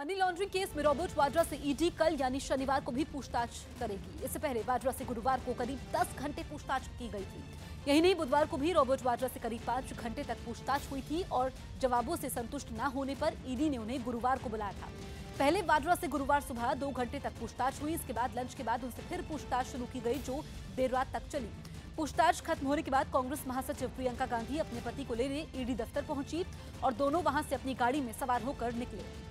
Money laundering case में Robert Vadra से ED कल यानी शनिवार को भी पूछताछ करेगी। इससे पहले वाड्रा से गुरुवार को करीब 10 घंटे पूछताछ की गई थी। यही नहीं, बुधवार को भी रॉबर्ट वाड्रा से करीब 5 घंटे तक पूछताछ हुई थी और जवाबों से संतुष्ट न होने पर ईडी ने उन्हें गुरुवार को बुलाया था। पहले वाड्रा से गुरुवार सुबह 2 घंटे तक पूछताछ हुई। इसके बाद लंच के बाद उनसे फिर पूछताछ शुरू की गई, जो देर रात तक चली। पूछताछ खत्म होने के बाद कांग्रेस महासचिव प्रियंका गांधी अपने पति को लेने ईडी दफ्तर पहुंची और दोनों वहां से अपनी गाड़ी में सवार होकर निकले।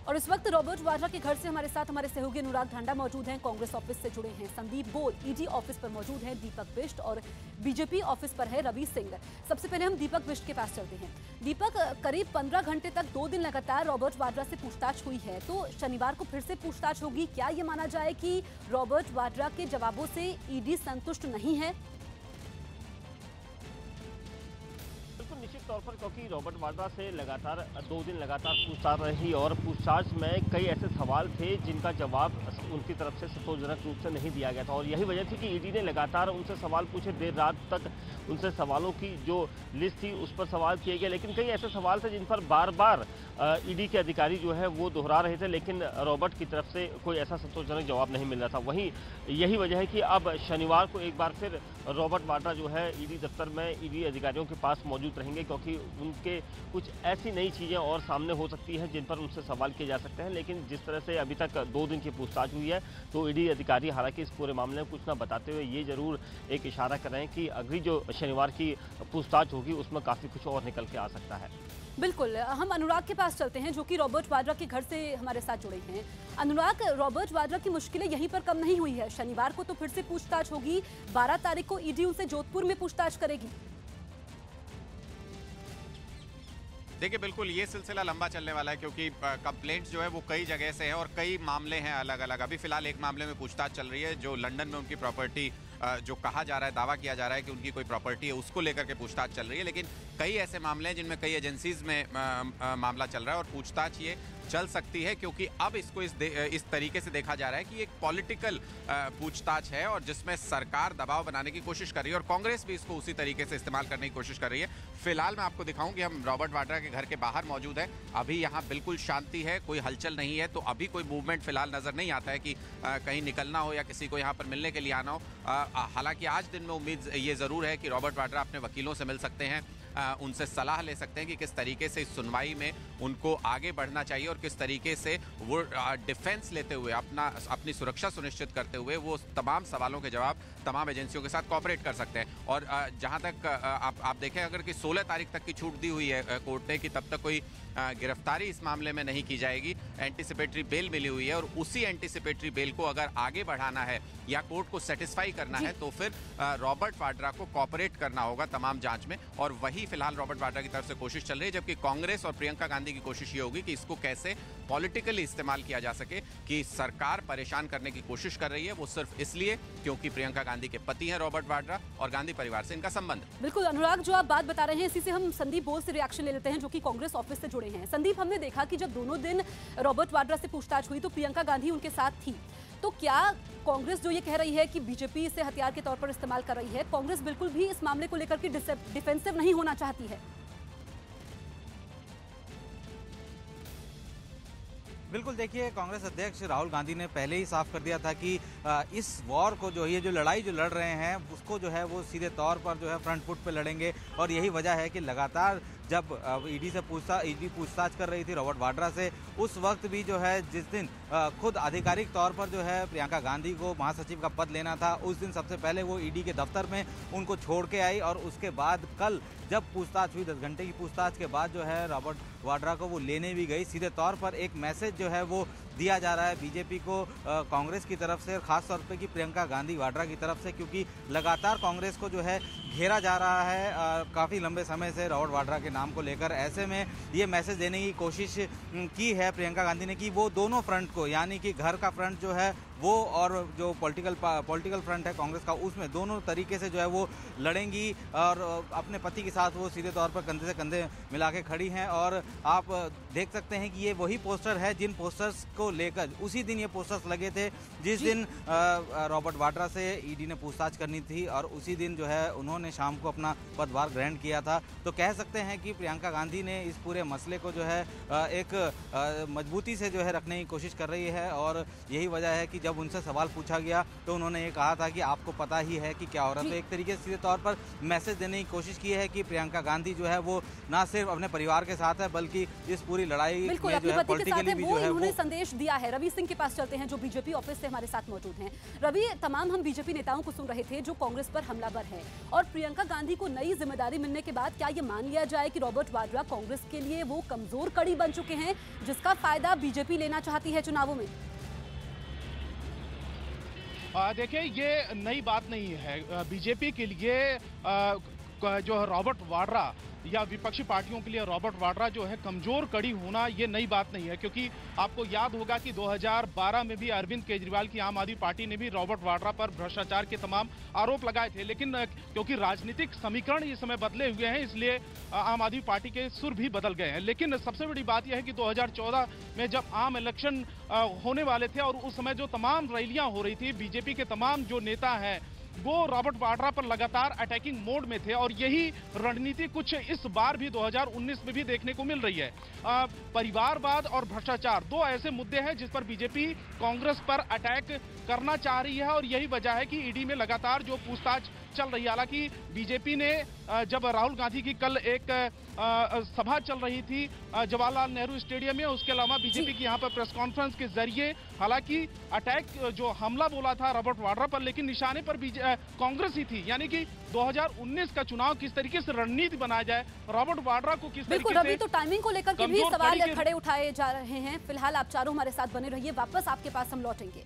और इस वक्त रॉबर्ट वाड्रा के घर से हमारे साथ हमारे सहयोगी अनुराग ढांडा मौजूद हैं। कांग्रेस ऑफिस से जुड़े हैं संदीप बोल, ईडी ऑफिस पर मौजूद हैं दीपक बिष्ट और बीजेपी ऑफिस पर है रवि सिंह। सबसे पहले हम दीपक बिष्ट के पास चलते हैं। दीपक, करीब 15 घंटे तक 2 दिन लगातार रॉबर्ट वाड्रा से पूछताछ हुई है, तो शनिवार को फिर से पूछताछ होगी। क्या ये माना जाए कि रॉबर्ट वाड्रा के जवाबों से ईडी संतुष्ट नहीं है? निश्चित तौर पर, क्योंकि रॉबर्ट वाड्रा से लगातार 2 दिन लगातार पूछताछ रही और पूछताछ में कई ऐसे सवाल थे जिनका जवाब उनकी तरफ से संतोषजनक रूप से नहीं दिया गया था और यही वजह थी कि ईडी ने लगातार उनसे सवाल पूछे। देर रात तक उनसे सवालों की जो लिस्ट थी उस पर सवाल किए गए, लेकिन कई ऐसे सवाल थे जिन पर बार बार ईडी के अधिकारी जो है वो दोहरा रहे थे, लेकिन रॉबर्ट की तरफ से कोई ऐसा संतोषजनक जवाब नहीं मिल रहा था। वहीं यही वजह है कि अब शनिवार को एक बार फिर रॉबर्ट वाड्रा जो है ईडी दफ्तर में ईडी अधिकारियों के पास मौजूद रहेंगे, क्योंकि उनके कुछ ऐसी नई चीज़ें और सामने हो सकती हैं जिन पर उनसे सवाल किए जा सकते हैं। लेकिन जिस तरह से अभी तक 2 दिन की पूछताछ हुई है, तो ईडी अधिकारी हालांकि इस पूरे मामले में कुछ ना बताते हुए ये जरूर एक इशारा कर रहे हैं कि अगली जो शनिवार की पूछताछ होगी उसमें काफ़ी कुछ और निकल के आ सकता है। बिल्कुल, हम अनुराग के पास चलते हैं जो कि रॉबर्ट वाड्रा के घर से हमारे साथ जुड़े हैं। अनुराग, रॉबर्ट वाड्रा की मुश्किलें यहीं पर कम नहीं हुई है। शनिवार को तो फिर से पूछताछ होगी, 12 तारीख को ईडी उनसे जोधपुर में पूछताछ करेगी। देखिए, बिल्कुल ये सिलसिला लंबा चलने वाला है, क्योंकि कंप्लेंट्स जो है वो कई जगह से हैं और कई मामले हैं अलग अलग। अभी फिलहाल एक मामले में पूछताछ चल रही है, जो लंदन में उनकी प्रॉपर्टी जो कहा जा रहा है, दावा किया जा रहा है कि उनकी कोई प्रॉपर्टी है, उसको लेकर के पूछताछ चल रही है। लेकिन कई ऐसे मामले हैं जिनमें कई एजेंसीज में मामला चल रहा है और पूछताछ ये चल सकती है, क्योंकि अब इसको इस तरीके से देखा जा रहा है कि एक पॉलिटिकल पूछताछ है और जिसमें सरकार दबाव बनाने की कोशिश कर रही है और कांग्रेस भी इसको उसी तरीके से इस्तेमाल करने की कोशिश कर रही है। फिलहाल मैं आपको दिखाऊं कि हम रॉबर्ट वाड्रा के घर के बाहर मौजूद हैं। अभी यहाँ बिल्कुल शांति है, कोई हलचल नहीं है, तो अभी कोई मूवमेंट फिलहाल नजर नहीं आता है कि कहीं निकलना हो या किसी को यहाँ पर मिलने के लिए आना हो। हालांकि आज दिन में उम्मीद ये जरूर है कि रॉबर्ट वाड्रा अपने वकीलों से मिल सकते हैं, उनसे सलाह ले सकते हैं कि किस तरीके से इस सुनवाई में उनको आगे बढ़ना चाहिए और किस तरीके से वो डिफेंस लेते हुए अपनी सुरक्षा सुनिश्चित करते हुए वो तमाम सवालों के जवाब तमाम एजेंसियों के साथ कॉपरेट कर सकते हैं। और जहां तक आप देखें, अगर कि 16 तारीख तक की छूट दी हुई है कोर्ट ने कि तब तक कोई गिरफ्तारी इस मामले में नहीं की जाएगी, एंटीसिपेटरी बेल मिली हुई है और उसी एंटीसिपेटरी बेल को अगर आगे बढ़ाना है या कोर्ट को सेटिस्फाई करना है तो फिर रॉबर्ट वाड्रा को कॉपरेट करना होगा तमाम जांच में। और वही फिलहाल रॉबर्ट वाड्रा की तरफ से कोशिश चल रही है, जबकि कांग्रेस और प्रियंका गांधी की कोशिश ये होगी कि इसको कैसे पॉलिटिकली इस्तेमाल किया जा सके, कि सरकार परेशान करने की कोशिश कर रही है, वो सिर्फ इसलिए क्योंकि प्रियंका गांधी के पति हैं रॉबर्ट वाड्रा और गांधी परिवार से इनका संबंध। बिल्कुल अनुराग, जो आप बात बता रहे हैं इसी से हम संदीप बोल से रिएक्शन ले लेते हैं, जो कि कांग्रेस ऑफिस से जुड़े हैं। संदीप, हमने देखा कि जब दोनों दिन रॉबर्ट वाड्रा से पूछताछ हुई तो प्रियंका गांधी उनके साथ थी, तो क्या कांग्रेस जो ये कह रही है कि बीजेपी इसे हथियार के तौर पर इस्तेमाल कर रही है, कांग्रेस बिल्कुल भी इस मामले को लेकर के डिफेंसिव नहीं होना चाहती है? बिल्कुल, देखिए, कांग्रेस अध्यक्ष राहुल गांधी ने पहले ही साफ कर दिया था कि इस वॉर को जो ये लड़ाई जो लड़ रहे हैं उसको जो है वो सीधे तौर पर जो है फ्रंट फुट पे लड़ेंगे। और यही वजह है कि लगातार जब ईडी पूछताछ कर रही थी रॉबर्ट वाड्रा से, उस वक्त भी जो है जिस दिन खुद आधिकारिक तौर पर जो है प्रियंका गांधी को महासचिव का पद लेना था, उस दिन सबसे पहले वो ईडी के दफ्तर में उनको छोड़ के आई और उसके बाद कल जब पूछताछ हुई 10 घंटे की पूछताछ के बाद जो है रॉबर्ट वाड्रा को वो लेने भी गई। सीधे तौर पर एक मैसेज जो है वो दिया जा रहा है बीजेपी को कांग्रेस की तरफ से, और खास तौर पे कि प्रियंका गांधी वाड्रा की तरफ से, क्योंकि लगातार कांग्रेस को जो है घेरा जा रहा है काफ़ी लंबे समय से रॉबर्ट वाड्रा के नाम को लेकर। ऐसे में ये मैसेज देने की कोशिश की है प्रियंका गांधी ने कि वो दोनों फ्रंट को, यानी कि घर का फ्रंट जो है वो और जो पॉलिटिकल फ्रंट है कांग्रेस का, उसमें दोनों तरीके से जो है वो लड़ेंगी और अपने पति के साथ वो सीधे तौर पर कंधे से कंधे मिला के खड़ी हैं। और आप देख सकते हैं कि ये वही पोस्टर है जिन पोस्टर्स को लेकर उसी दिन ये पोस्टर्स लगे थे जिस दिन रॉबर्ट वाड्रा से ईडी ने पूछताछ करनी थी, और उसी दिन जो है उन्होंने शाम को अपना पदभार ग्रहण किया था। तो कह सकते हैं कि प्रियंका गांधी ने इस पूरे मसले को जो है एक मजबूती से जो है रखने की कोशिश कर रही है। और यही वजह है कि जब उनसे सवाल पूछा गया तो उन्होंने ये कहा था कि आपको पता ही है कि क्या हो रहा है। तो एक तरीके से सीधे तौर पर मैसेज देने की कोशिश की है कि प्रियंका गांधी जो है वो ना सिर्फ अपने परिवार के साथ है बल्कि इस पूरी लड़ाई में जो है पॉलिटिकली भी जो है वो संदेश दिया है। रवि सिंह के पास चलते हैं जो बीजेपी ऑफिस से हमारे साथ मौजूद हैं। रवि, तमाम हम बीजेपी नेताओं को सुन रहे थे जो कांग्रेस पर हमलावर हैं, और प्रियंका गांधी को नई जिम्मेदारी मिलने के बाद क्या ये मान लिया जाए कि रॉबर्ट वाड्रा कांग्रेस के लिए वो कमजोर कड़ी बन चुके हैं जिसका फायदा बीजेपी लेना चाहती है चुनावों में? देखिए, ये नई बात नहीं है बीजेपी के लिए। जो रॉबर्ट वाड्रा या विपक्षी पार्टियों के लिए रॉबर्ट वाड्रा जो है कमजोर कड़ी होना, ये नई बात नहीं है, क्योंकि आपको याद होगा कि 2012 में भी अरविंद केजरीवाल की आम आदमी पार्टी ने भी रॉबर्ट वाड्रा पर भ्रष्टाचार के तमाम आरोप लगाए थे। लेकिन क्योंकि राजनीतिक समीकरण इस समय बदले हुए हैं, इसलिए आम आदमी पार्टी के सुर भी बदल गए हैं। लेकिन सबसे बड़ी बात यह है कि 2014 में जब आम इलेक्शन होने वाले थे और उस समय जो तमाम रैलियां हो रही थी, बीजेपी के तमाम जो नेता हैं वो रॉबर्ट वाड्रा पर लगातार अटैकिंग मोड में थे, और यही रणनीति कुछ इस बार भी 2019 में भी देखने को मिल रही है। परिवारवाद और भ्रष्टाचार दो ऐसे मुद्दे हैं जिस पर बीजेपी कांग्रेस पर अटैक करना चाह रही है, और यही वजह है कि ईडी में लगातार जो पूछताछ चल रही है। हालांकि बीजेपी ने जब राहुल गांधी की कल एक सभा चल रही थी जवाहरलाल नेहरू स्टेडियम में, उसके अलावा बीजेपी की यहाँ पर प्रेस कॉन्फ्रेंस के जरिए हालांकि अटैक जो हमला बोला था रॉबर्ट वाड्रा पर, लेकिन निशाने पर कांग्रेस ही थी। यानी कि 2019 का चुनाव किस तरीके से रणनीति बनाया जाए, रॉबर्ट वाड्रा को किस तरीके से। तो टाइमिंग को लेकर के भी सवाल खड़े उठाए जा रहे हैं। फिलहाल आप चारों हमारे साथ बने रहिए, वापस आपके पास हम लौटेंगे।